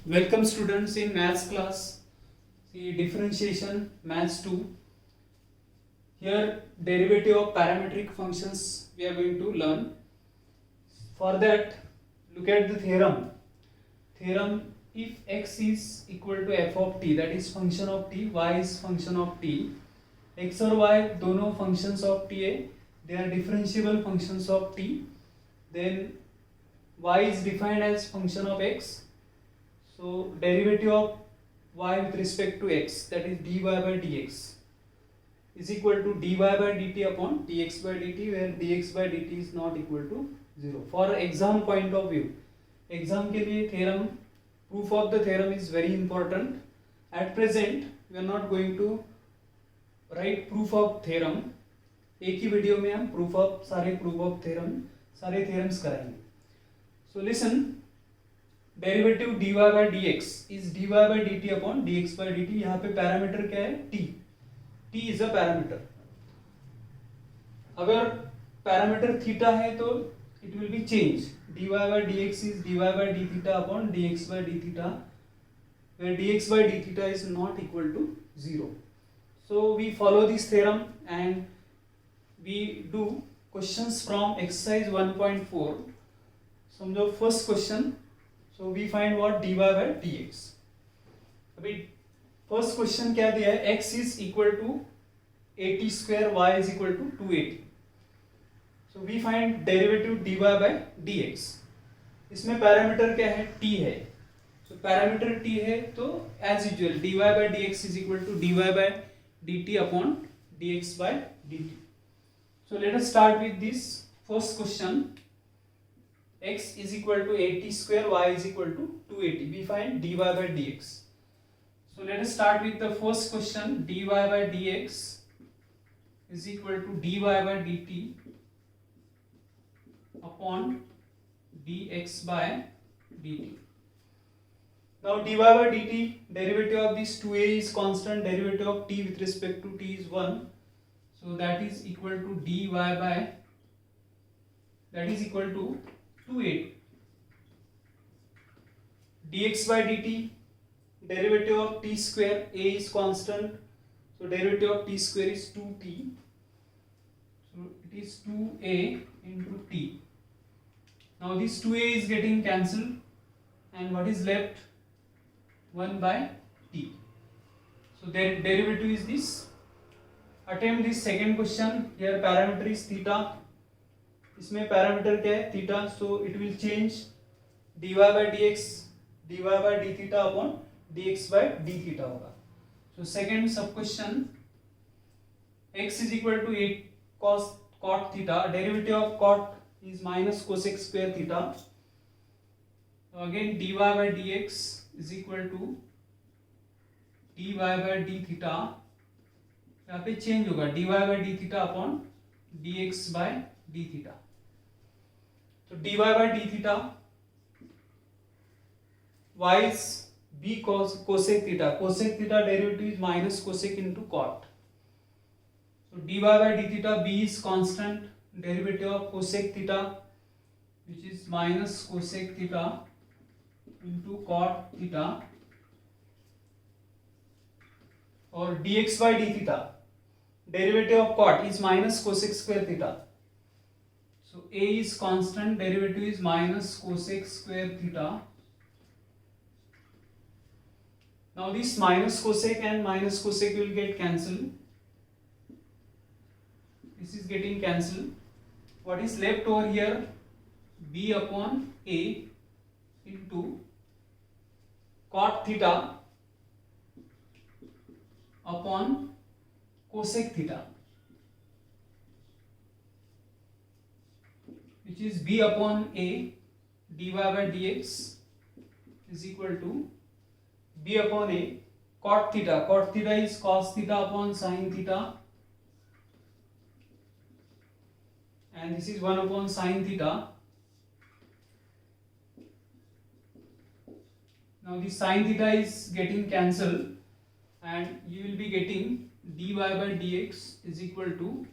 Welcome students in maths class. See differentiation maths 2. Here derivative of parametric functions we are going to learn. For that look at the theorem. Theorem, if x is equal to f of t, that is function of t, y is function of t, x और y दोनों functions of t है, they are differentiable functions of t, then y is defined as function of x. So derivative of y with respect to x, that is dy by dx, is equal to dy by dt upon dx by dt, where dx by dt is not equal to 0. For exam point of view, exam के लिए theorem, proof of the theorem is very important. At present we are not going to write proof of theorem. एक ही video में हम सारे proof of theorem, सारे theorems कराएंगे. So listen. Derivative dy by dx is dy by dt upon dx by dt. यहाँ पे parameter क्या है? t. t is a parameter. अगर पैरामीटर थीटा है तो it will be change. dy by dx is dy by d theta upon dx by d theta, where dx by d theta is not equal to 0. So we follow this theorem and we do questions from exercise 1.4. समझो first question. So we find what dy by dx. अभी first question क्या दिया है? x is equal to 80 square, y is equal to 280. So we find derivative dy by dx. इसमें parameter क्या है? t है. So parameter t है तो as usual dy by dx is equal to dy by dt upon dx by dt. So let us start with this first question. X is equal to 80 square, y is equal to 280. We find dy by dx. So let us start with the first question. Dy by dx is equal to dy by dt upon dx by dt. Now dy by dt, derivative of this 2a is constant, derivative of t with respect to t is 1. So that is equal to dy by, that is equal to 280. dx by dt, derivative of t square, a is constant, so derivative of t square is 2t, so it is 2a into t. Now this 2a is getting cancelled and what is left? 1 by t. So their derivative is this. Attempt this second question. Here parameter is theta. इसमें parameter क्या है? Theta. So it will change dy by dx, dy by d theta upon dx by d theta होगा. So second सब question, x is equal to 8 cot theta, derivative of cot is minus cosec square theta. So again dy by dx is equal to dy by d theta, यहाँ पे change होगा dy by d theta upon dx by d theta. So dy by d theta, y is b cosec theta. Cosec theta derivative is minus cosec into cot. So dy by d theta, b is constant, derivative of cosec theta which is minus cosec theta into cot theta, or dx by d theta, derivative of cot is minus cosec square theta. So a is constant, derivative is minus cosec square theta. Now this minus cosec and minus cosec will get cancelled. This is getting cancelled. What is left over here? B upon a into cot theta upon cosec theta, which is b upon a dy by dx is equal to b upon a cot theta. Cot theta is cos theta upon sin theta, and this is 1 upon sin theta. Now the sin theta is getting cancelled and you will be getting dy by dx is equal to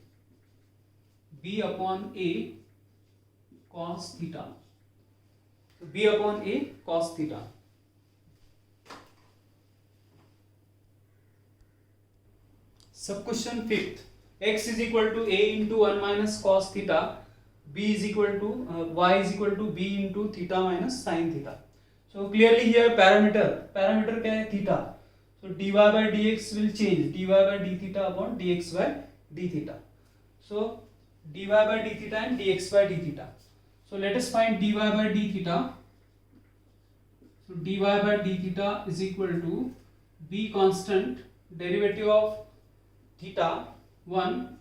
b upon a cos theta. So b upon a cos theta. Sub question fifth. X is equal to a into 1 minus cos theta. B is equal to y is equal to b into theta minus sin theta. So clearly here parameter क्या है theta. So dy by dx will change dy by d theta upon dx by d theta. So dy by d theta and dx by d theta. So let us find dy by d theta. So dy by d theta is equal to b constant derivative of theta 1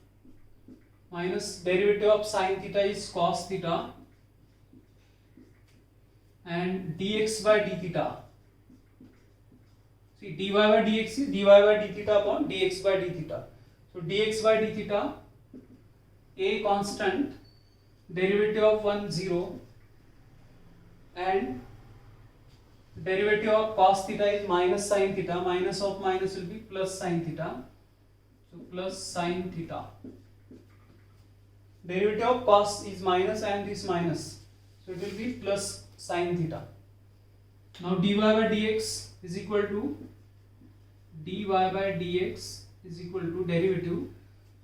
minus derivative of sin theta is cos theta and dx by d theta. See dy by dx is dy by d theta upon dx by d theta. So dx by d theta, a constant, derivative of 1 0 and derivative of cos theta is minus sin theta, minus of minus will be plus sin theta. So plus sin theta. Derivative of cos is minus and this minus. So it will be plus sin theta. Now dy by dx is equal to derivative.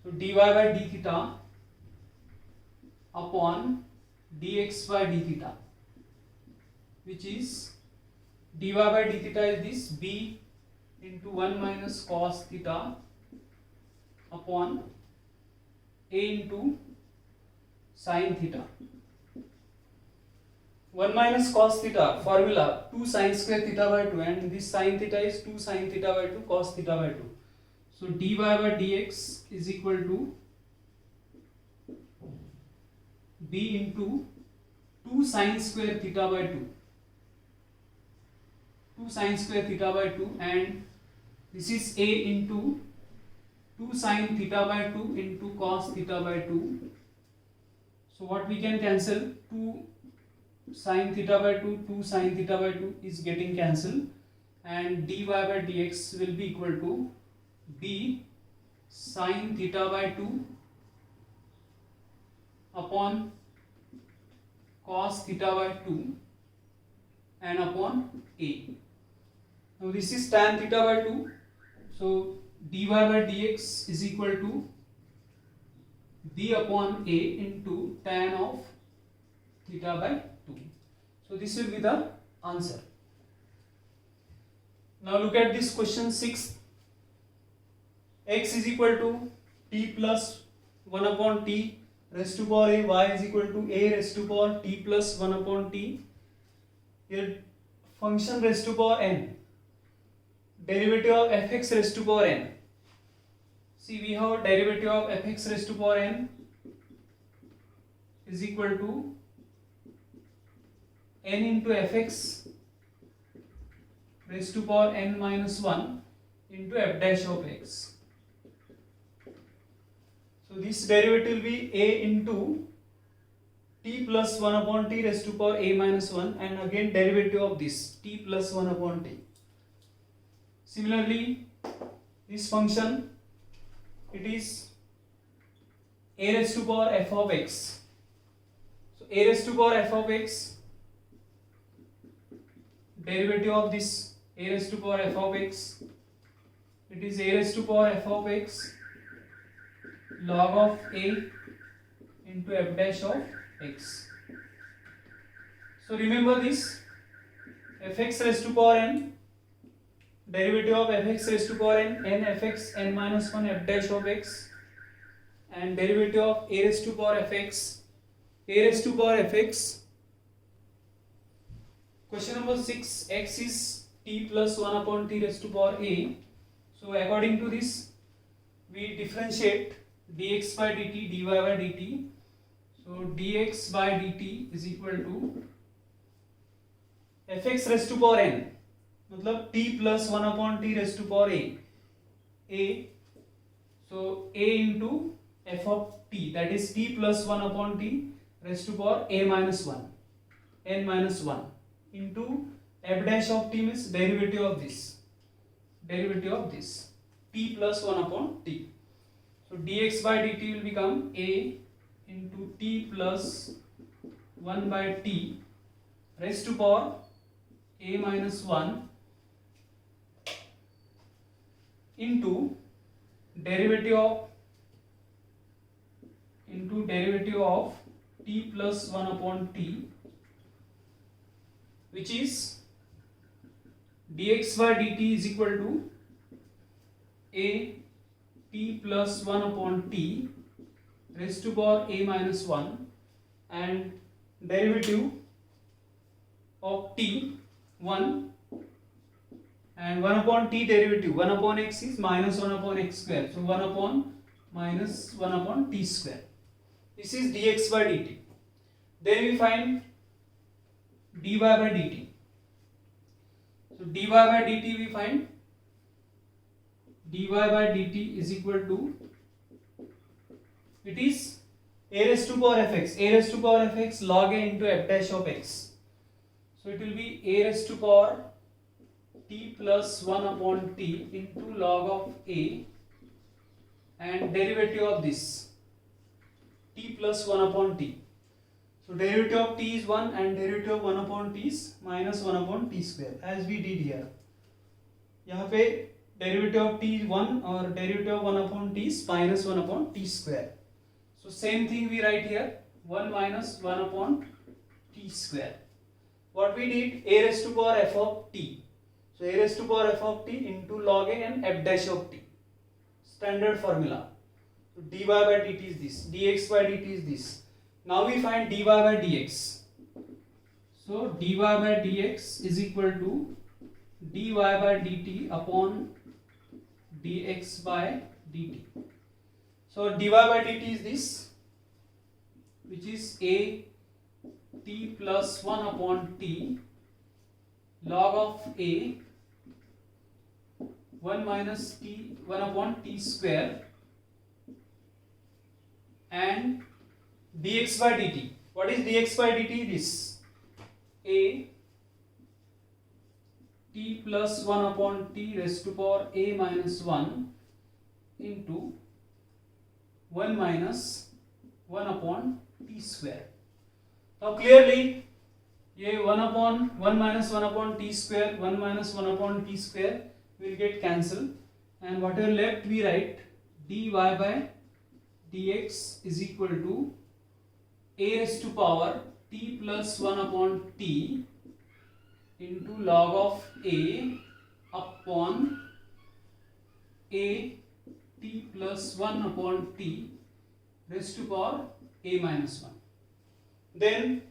So dy by d theta upon dx by d theta, which is dy by d theta is this b into 1 minus cos theta upon a into sin theta. 1 minus cos theta formula 2 sin square theta by 2 and this sin theta is 2 sin theta by 2 cos theta by 2. So dy by dx is equal to b into 2 sin square theta by 2. 2 sin square theta by 2 and this is a into 2 sin theta by 2 into cos theta by 2. So what we can cancel, 2 sin theta by 2, 2 sin theta by 2 is getting cancelled and dy by dx will be equal to b sin theta by 2 upon cos theta by 2 and upon a. Now this is tan theta by 2. So dy by dx is equal to b upon a into tan of theta by 2. So this will be the answer. Now look at this question 6. X is equal to t plus 1 upon t raised to power a, y is equal to a raised to power t plus 1 upon t. Here function raised to power n, derivative of fx raised to power n. See, we have derivative of fx raised to power n is equal to n into fx raised to power n minus 1 into f dash of x. So this derivative will be a into t plus 1 upon t raised to power a minus 1 and again derivative of this t plus 1 upon t. Similarly, this function, it is a raised to power f of x. So a raised to power f of x, derivative of this a raised to power f of x, it is a raised to power f of x log of a into f dash of x. So remember this, fx raised to power n, derivative of fx raised to power n, n fx n minus 1 f dash of x, and derivative of a raised to power fx, a raised to power fx. Question number 6, x is t plus 1 upon t raised to power a. So according to this, we differentiate dx by dt, dy by dt. So dx by dt is equal to fx raised to power n, मतलब t plus 1 upon t raised to power a. So a into f of t, that is t plus 1 upon t raised to power a minus 1, n minus 1 into f dash of t means derivative of this, t plus 1 upon t. So dx by dt will become a into t plus 1 by t raised to power a minus 1 into derivative of t plus 1 upon t, which is dx by dt is equal to a t plus 1 upon t raised to power a minus 1, and derivative of t 1, and 1 upon t derivative 1 upon x is minus 1 upon x square, so 1 upon minus 1 upon t square. This is dx by dt. Then we find dy by dt. So dy by dt we find dy by dt is equal to, it is a raised to power fx, a raised to power fx log a into f dash of x. So it will be a raised to power t plus 1 upon t into log of a, and derivative of this t plus 1 upon t. So derivative of t is 1 and derivative of 1 upon t is minus 1 upon t square, as we did here. यहाँ पे derivative of t is 1 और derivative of 1 upon t is minus 1 upon t square. So same thing we write here, 1 minus 1 upon t square. What we did, a raised to power f of t. So a raised to power f of t into log a and f dash of t. Standard formula. So dy by dt is this, dx by dt is this. Now we find dy by dx. So dy by dx is equal to dy by dt upon dx by dt. So dy by dt is this, which is a t plus 1 upon t log of a 1 minus t 1 upon t square, and dx by dt. What is dx by dt? This a t plus 1 upon t raised to power a minus 1 into 1 minus 1 upon t square. Now clearly ये 1 upon 1 minus 1 upon t square, 1 minus 1 upon t square will get cancelled, and whatever left we write dy by dx is equal to a raised to power t plus 1 upon t into log of a upon a t plus 1 upon t raised to power a minus 1. Then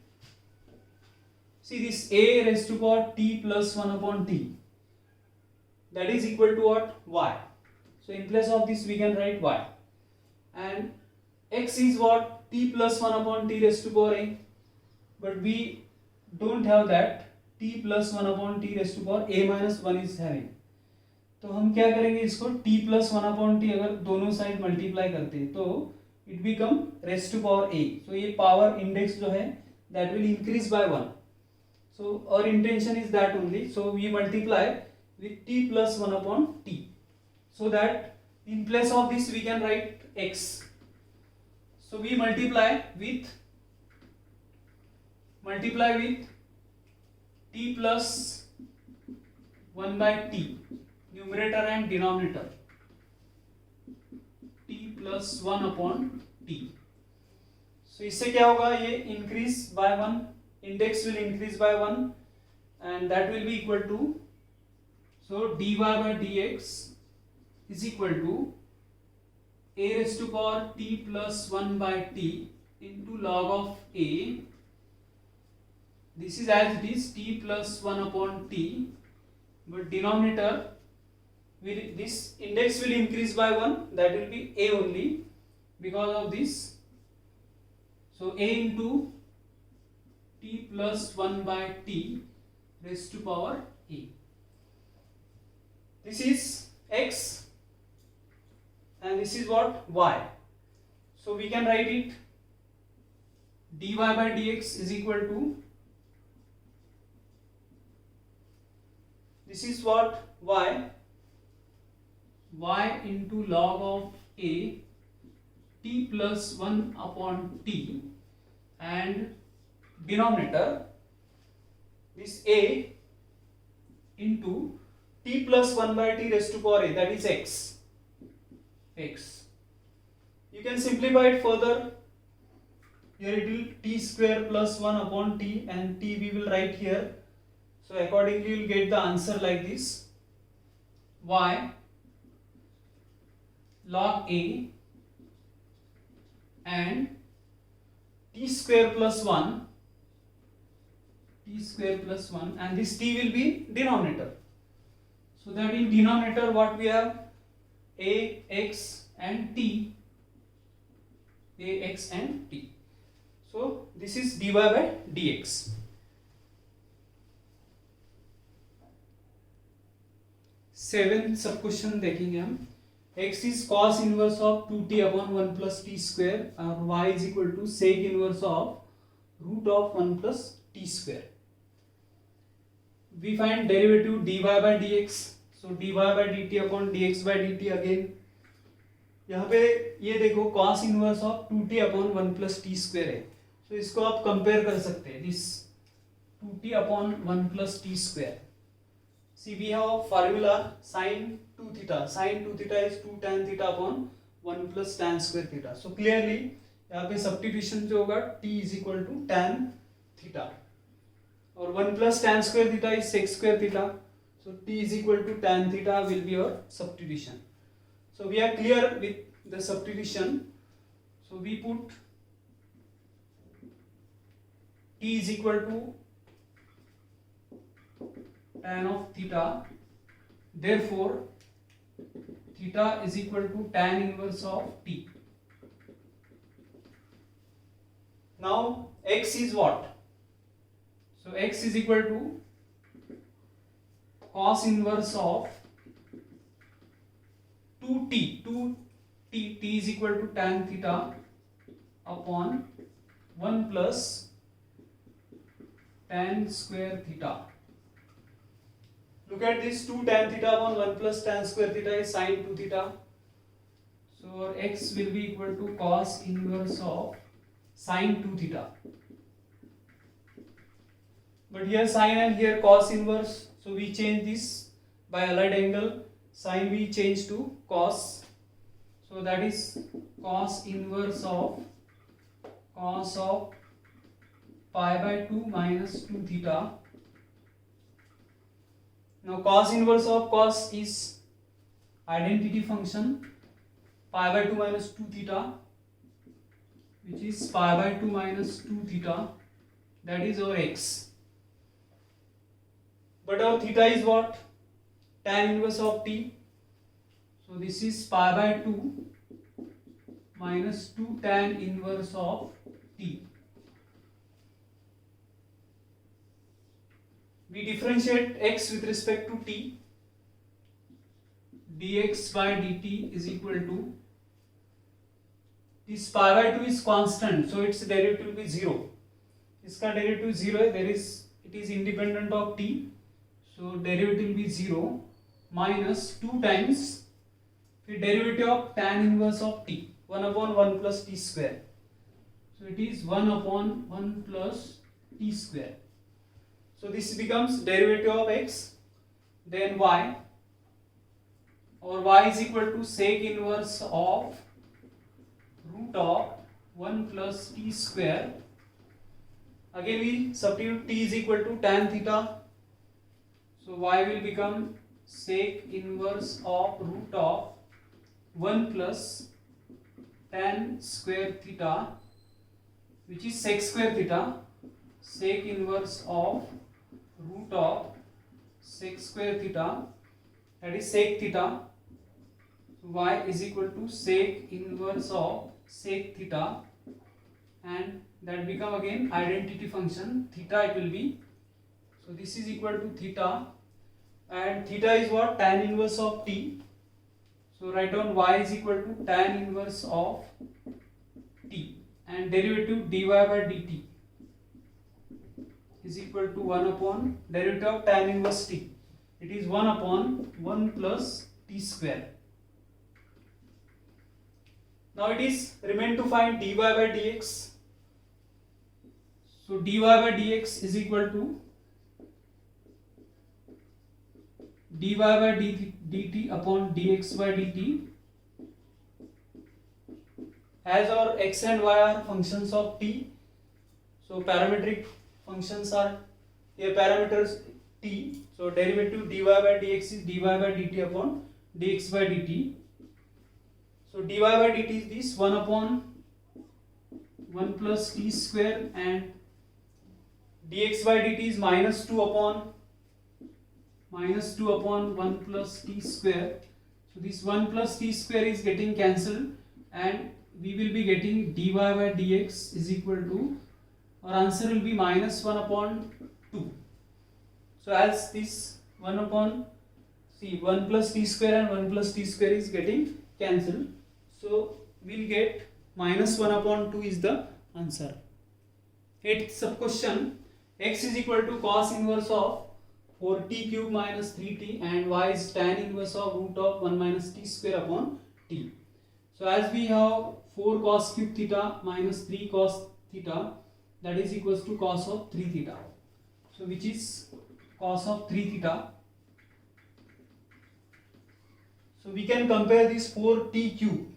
see this a raised to power t plus 1 upon t, that is equal to what? Y. So in place of this we can write y, and x is what? T plus 1 upon t raised to power a, but we don't have that. T plus 1 upon t raised to power a minus 1 is having. तो हम क्या करेंगे इसको, t plus 1 upon t अगर दोनों side multiply करते हैं तो it become raised to power a. So ये पावर इंडेक्स जो है that will increase by 1. So our intention is that only. So we multiply with t plus 1 upon t, so that in place of this we can write x. So we multiply with t plus 1 by t, numerator and denominator, t plus 1 upon t. So इससे क्या होगा, ये increase by 1, index will increase by 1, and that will be equal to, so dy by dx is equal to a raised to power t plus 1 by t into log of a. This is as it is, t plus 1 upon t, but denominator will, this index will increase by 1, that will be a only because of this. So a into t plus 1 by t raised to power a. This is x and this is what? Y. So we can write it dy by dx is equal to, this is what? Y into log of a t plus 1 upon t, and denominator this a into t plus 1 by t raised to power a, that is x. x. You can simplify it further. Here it will t square plus 1 upon t, and t we will write here. So accordingly you will get the answer like this: y log a and t square plus 1, and this t will be denominator. So that in denominator what we have, a, x and t, So this is dy by dx. Seven सब question देखेंगे हम. x is cos inverse of 2t upon 1 plus t square, और y is equal to sec inverse of root of 1 plus t square. We find derivative dy by dx. So dy by dt upon dx by dt again. यहाँ पे ये देखो cos inverse of 2t upon 1 plus t square है. So इसको आप compare कर सकते हैं. This 2t upon 1 plus t square. See, we have a formula sin 2 theta. Sin 2 theta is 2 tan theta upon 1 plus tan square theta. So clearly यहाँ पे substitution जो होगा t is equal to tan theta, और 1 plus tan square theta is sec square theta. So t is equal to tan theta will be our substitution. So we are clear with the substitution. So we put t is equal to tan of theta, therefore theta is equal to tan inverse of t. Now x is what? So x is equal to cos inverse of 2t. T is equal to tan theta upon 1 plus tan square theta. Look at this, 2 tan theta upon 1 plus tan square theta is sin 2 theta. So our x will be equal to cos inverse of sin 2 theta. But here sin and here cos inverse. So we change this by allied angle. Sin we change to cos. So that is cos inverse of pi by 2 minus 2 theta. Now cos inverse of cos is identity function pi by 2 minus 2 theta, which is pi by 2 minus 2 theta, that is our x. But our theta is what? Tan inverse of t. So this is pi by 2 minus 2 tan inverse of t. We differentiate x with respect to t. dx by dt is equal to, this pi by 2 is constant, so its derivative will be 0. इसका derivative 0 है, it is independent of t, so derivative will be 0 minus 2 times the derivative of tan inverse of t, 1 upon 1 plus t square. So it is 1 upon 1 plus t square. So this becomes derivative of x, then y, or y is equal to sec inverse of root of 1 plus t square. Again we substitute t is equal to tan theta. So y will become sec inverse of root of 1 plus tan square theta, which is sec square theta, sec inverse of root of sec square theta, that is sec theta. Y is equal to sec inverse of sec theta, and that become again identity function theta it will be. So this is equal to theta, and theta is what? Tan inverse of t. So write down y is equal to tan inverse of t, and derivative dy by dt is equal to 1 upon derivative of tan inverse t. It is 1 upon 1 plus t square. Now it is remain to find dy by dx. So dy by dx is equal to dy by dt upon dx by dt as our x and y are functions of t, so parametric functions are here parameters t, so derivative dy by dx is dy by dt upon dx by dt. So dy by dt is this 1 upon 1 plus t square, and dx by dt is minus 2 upon 1 plus t square. So this 1 plus t square is getting cancelled, and we will be getting dy by dx is equal to, our answer will be minus 1 upon 2. So as this 1 upon, see 1 plus t square and 1 plus t square is getting cancelled, so we'll get minus 1 upon 2 is the answer. 8th sub question, x is equal to cos inverse of 4t cube minus 3t and y is tan inverse of root of 1 minus t square upon t. So as we have 4 cos cube theta minus 3 cos theta, that is equals to cos of 3 theta. So which is cos of 3 theta. So we can compare this 4t cube,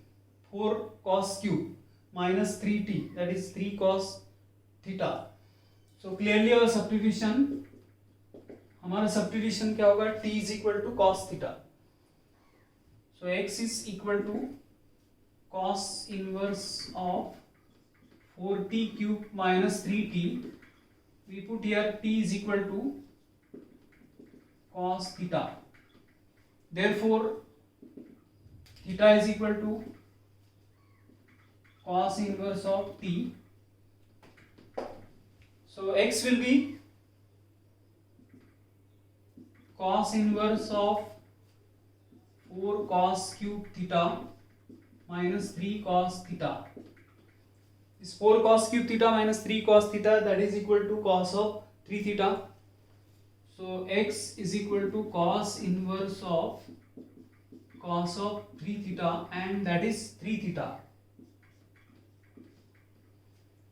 4 cos cube minus 3t, that is 3 cos theta. So clearly our substitution, हमारा substitution क्या होगा, t is equal to cos theta. So x is equal to cos inverse of 4t cube minus 3t. We put here t is equal to cos theta. Therefore theta is equal to cos inverse of t. So x will be cos inverse of 4 cos cube theta minus 3 cos theta. This 4 cos cube theta minus 3 cos theta, that is equal to cos of 3 theta. So x is equal to cos inverse of 3 theta, and that is 3 theta.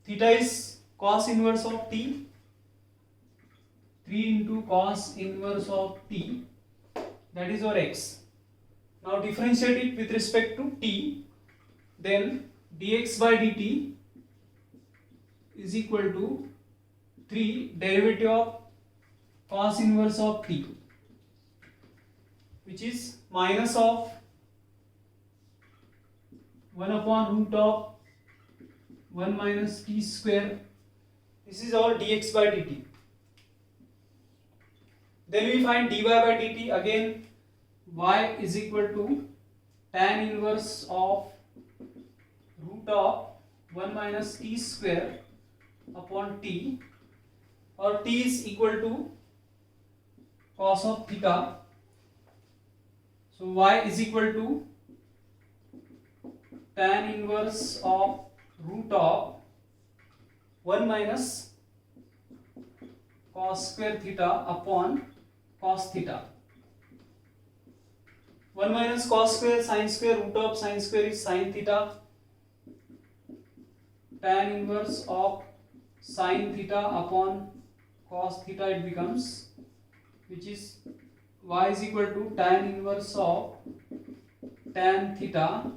Theta is cos inverse of t, 3 into cos inverse of t, that is our x. Now differentiate it with respect to t, then dx by dt is equal to 3 derivative of cos inverse of t, which is minus of 1 upon root of 1 minus t square. This is our dx by dt. Then we find dy by dt, again y is equal to tan inverse of root of 1 minus t square upon t, or t is equal to cos of theta. So y is equal to tan inverse of root of 1 minus cos square theta upon cos theta. 1 minus cos square sin square root of sin square is sin theta. Tan inverse of sin theta upon cos theta it becomes, which is y is equal to tan inverse of tan theta,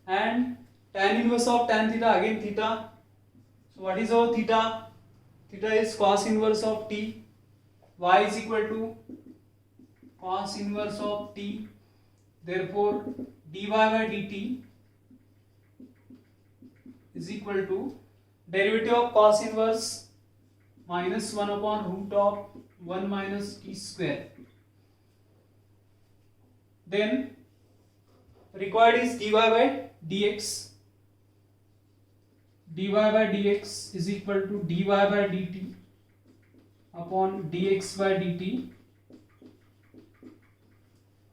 and tan inverse of tan theta again theta. So what is our theta? Theta is cos inverse of t. Y is equal to cos inverse of t. Therefore dy by dt is equal to derivative of cos inverse minus 1 upon root of 1 minus t square. Then required is dy by dx. dy by dx is equal to dy by dt upon dx by dt,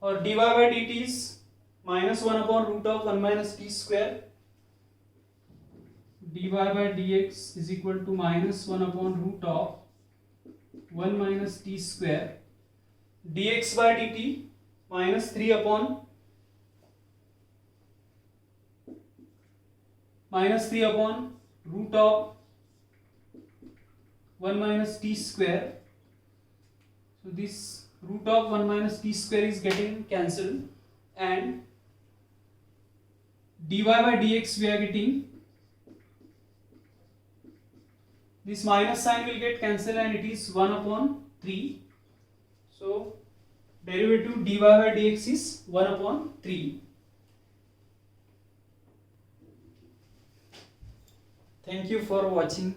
or dy by dt is minus 1 upon root of 1 minus t square. dy by dx is equal to minus 1 upon root of 1 minus t square. dx by dt minus 3 upon root of 1 minus t square. So this root of 1 minus t square is getting cancelled, and dy by dx we are getting, this minus sign will get cancelled and it is 1 upon 3. So derivative dy by dx is 1 upon 3. Thank you for watching.